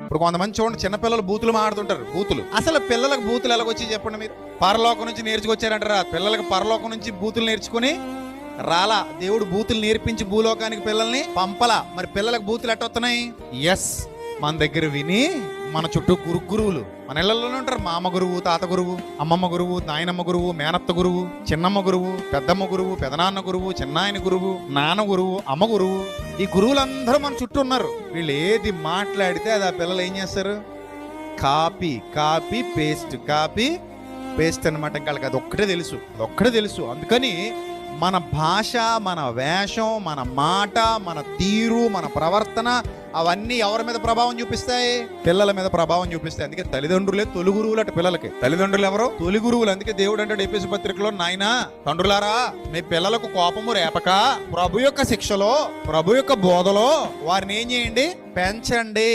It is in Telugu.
ఇప్పుడు కొంతమంది చూడండి, చిన్నపిల్లలు బూతులు మాడుతుంటారు. బూతులు అసలు పిల్లలకు బూతులు ఎలాగొచ్చి చెప్పండి మీరు? పరలోకం నుంచి నేర్చుకొచ్చారంటారా? పిల్లలకి పరలోకం నుంచి బూతులు నేర్చుకుని రాలా. దేవుడు బూతులు నేర్పించి భూలోకానికి పిల్లల్ని పంపలా. మరి పిల్లలకు బూతులు ఎట్టొస్తున్నాయి? ఎస్, మన దగ్గర విని మన చుట్టూ గురువులు మన ఇళ్లలోనే ఉంటారు. మామ గురువు, తాత గురువు, అమ్మమ్మ గురువు, నాయనమ్మ గురువు, మేనత్త గురువు, చిన్నమ్మ గురువు, పెద్దమ్మ గురువు, పెదనాన్న గురువు, చిన్నాయన గురువు, నాన్న గురువు, అమ్మ గురువు. ఈ గురువులందరూ మన చుట్టూ ఉన్నారు. వీళ్ళు ఏది మాట్లాడితే అది ఆ పిల్లలు ఏం చేస్తారు? Copy copy paste, copy paste అనమాట. ఇంకా అది ఒక్కటే తెలుసు. అందుకని మన భాష, మన వేషం, మన మాట, మన తీరు, మన ప్రవర్తన అవన్నీ ఎవరి మీద ప్రభావం చూపిస్తాయి? పిల్లల మీద ప్రభావం చూపిస్తాయి. అందుకే తల్లిదండ్రులే తొలి గురువులు అట పిల్లలకి. తల్లిదండ్రులు ఎవరు? తొలి గురువులు. అందుకే దేవుడు అంటాడు ఎఫెసీ పత్రికలో, నాయనా తండ్రులారా మీ పిల్లలకు కోపము రేపక ప్రభు యొక్క శిక్షలో, ప్రభు యొక్క బోధలో వారిని ఏం చేయండి? పెంచండి.